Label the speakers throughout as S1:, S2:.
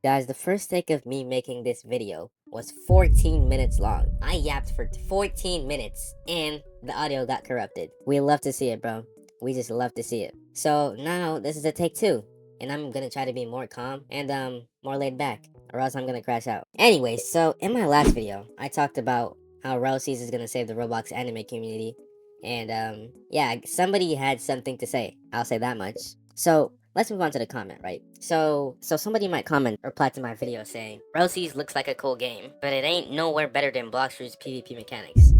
S1: Guys, the first take of me making this video was 14 minutes long. I yapped for 14 minutes and the audio got corrupted. We love to see it, bro. We just love to see it. So now this is a take two, and I'm gonna try to be more calm and more laid back, or else I'm gonna crash out. Anyways, so in my last video, I talked about how Rell Seas is gonna save the Roblox anime community, and yeah, somebody had something to say. I'll say that much. So let's move on to the comment, right? So somebody might comment, reply to my video saying, Rell Seas looks like a cool game, but it ain't nowhere better than Blox Fruits PvP mechanics.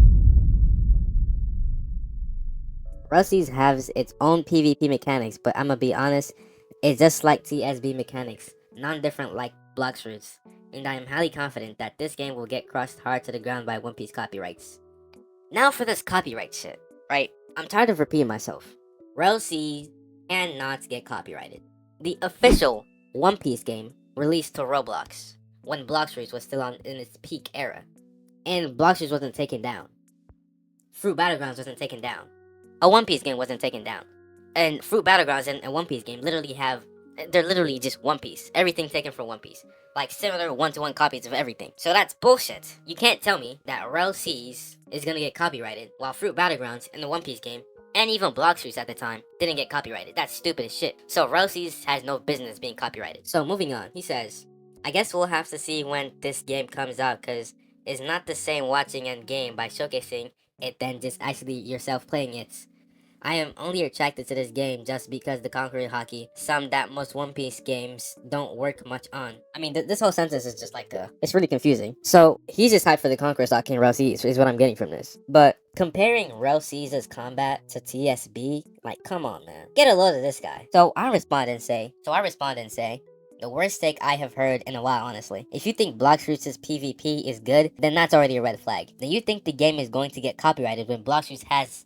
S1: Rell Seas has its own PvP mechanics, but I'ma be honest, it's just like TSB mechanics, non-different like Blox Fruits, and I am highly confident that this game will get crushed hard to the ground by One Piece copyrights. Now for this copyright shit, right? I'm tired of repeating myself. Rell Seas and not get copyrighted. The official One Piece game released to Roblox when Blox Fruits was still in its peak era, and Blox Fruits wasn't taken down. Fruit Battlegrounds wasn't taken down. A One Piece game wasn't taken down, and Fruit Battlegrounds and a One Piece game they're literally just One Piece. Everything taken from One Piece. Like similar one-to-one copies of everything. So that's bullshit. You can't tell me that Rell Seas is gonna get copyrighted while Fruit Battlegrounds and the One Piece game and even Blox Fruits at the time didn't get copyrighted. That's stupid as shit. So Rell Seas has no business being copyrighted. So moving on, he says, I guess we'll have to see when this game comes out, cause it's not the same watching a game by showcasing it than just actually yourself playing it. I am only attracted to this game just because the Conqueror Hockey, some that most One Piece games don't work much on. I mean, this whole sentence is just like, it's really confusing. So, he's just hyped for the Conqueror Hockey and Rell Seas, is what I'm getting from this. But, comparing Rell Seas' combat to TSB, like, come on, man. Get a load of this guy. So, I respond and say, the worst take I have heard in a while, honestly. If you think Blox Fruits' PvP is good, then that's already a red flag. Then you think the game is going to get copyrighted when Blox Fruits hasn't,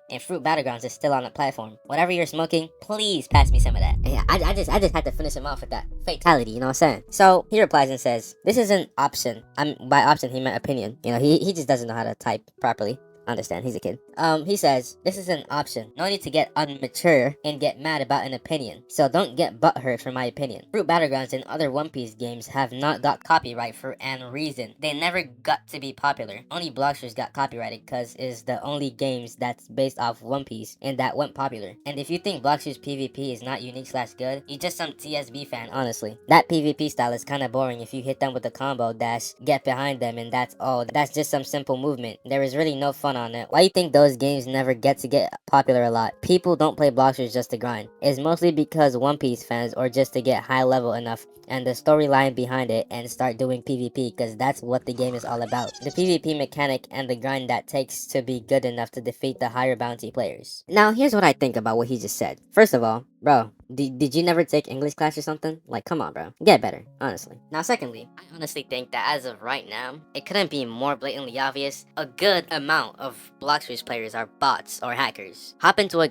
S1: and Fruit Battlegrounds is still on the platform. Whatever you're smoking, please pass me some of that. And yeah, I just had to finish him off with that fatality, you know what I'm saying? So he replies and says, this is an option. By option he meant opinion. You know, he just doesn't know how to type properly. Understand, he's a kid. He says, this is an option. No need to get unmature and get mad about an opinion. So don't get butthurt for my opinion. Fruit Battlegrounds and other One Piece games have not got copyright for an reason. They never got to be popular. Only Blox Fruits got copyrighted cause is the only games that's based off One Piece and that went popular. And if you think Blox Fruits PvP is not unique / good, you're just some TSB fan, honestly. That PvP style is kinda boring if you hit them with the combo dash, get behind them, and that's all. That's just some simple movement. There is really no fun on it. Why you think those games never get popular a lot? People don't play Blox Fruits just to grind. It's mostly because One Piece fans or just to get high level enough and the storyline behind it and start doing PvP because that's what the game is all about. The PvP mechanic and the grind that takes to be good enough to defeat the higher bounty players. Now here's what I think about what he just said. First of all, bro, did you never take English class or something? Like, come on, bro. Get better, honestly. Now, secondly, I honestly think that as of right now, it couldn't be more blatantly obvious. A good amount of Blox Fruits players are bots or hackers. Hop into a,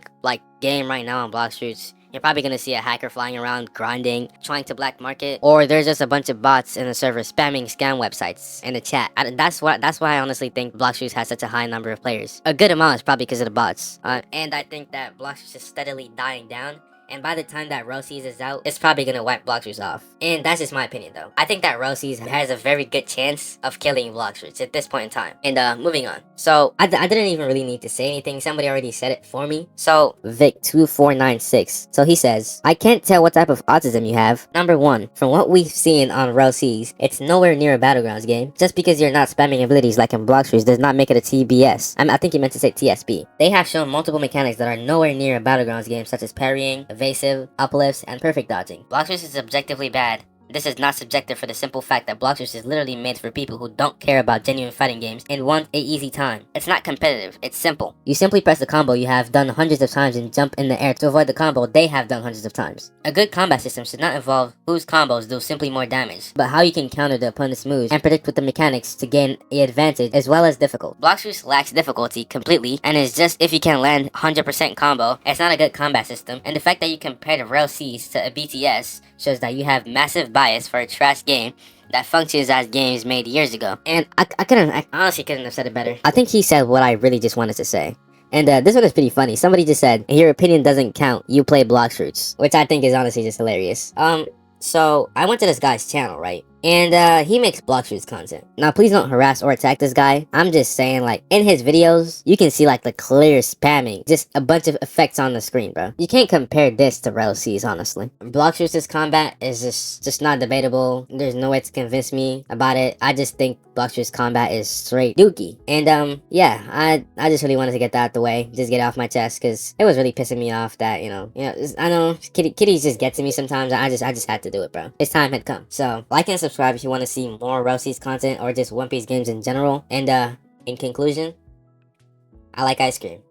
S1: game right now on Blox Fruits. You're probably gonna see a hacker flying around, grinding, trying to black market, or there's just a bunch of bots in the server spamming scam websites in the chat. That's why I honestly think Blox Fruits has such a high number of players. A good amount is probably because of the bots. And I think that Blox Fruits is steadily dying down. And by the time that Rell Seas is out, it's probably gonna wipe Blox Fruits off. And that's just my opinion though. I think that Rell Seas has a very good chance of killing Blox Fruits at this point in time. And moving on. So, I didn't even really need to say anything. Somebody already said it for me. So, Vic2496. So he says, I can't tell what type of autism you have. Number one, from what we've seen on Rell Seas, it's nowhere near a Battlegrounds game. Just because you're not spamming abilities like in Blox Fruits does not make it a TBS. I think he meant to say TSB. They have shown multiple mechanics that are nowhere near a Battlegrounds game, such as parrying, evasive, uplifts, and perfect dodging. Blox Fruits is objectively bad. This is not subjective for the simple fact that Blox Fruits is literally made for people who don't care about genuine fighting games and want a easy time. It's not competitive, it's simple. You simply press the combo you have done hundreds of times and jump in the air to avoid the combo they have done hundreds of times. A good combat system should not involve whose combos do simply more damage, but how you can counter the opponent's moves and predict with the mechanics to gain an advantage as well as difficult. Blox Fruits lacks difficulty completely and is just if you can land 100% combo, it's not a good combat system, and the fact that you compared Rell Seas to a BTS shows that you have massive bias for a trash game that functions as games made years ago. And I honestly couldn't have said it better. I think he said what I really just wanted to say. And this one is pretty funny. Somebody just said, your opinion doesn't count. You play Blox Fruits, which I think is honestly just hilarious. So I went to this guy's channel, right? And he makes Blox Fruits content. Now, please don't harass or attack this guy. I'm just saying, like, in his videos, you can see, like, the clear spamming. Just a bunch of effects on the screen, bro. You can't compare this to Rell Seas, honestly. Blox Fruits' combat is just not debatable. There's no way to convince me about it. I just think Blox Fruits' combat is straight dookie. And, yeah, I just really wanted to get that out the way. Just get it off my chest, because it was really pissing me off that, I know, kitties just get to me sometimes. I just had to do it, bro. Its time had come. So, like and subscribe if you want to see more Rell Seas content or just One Piece games in general. And in conclusion, I like ice cream.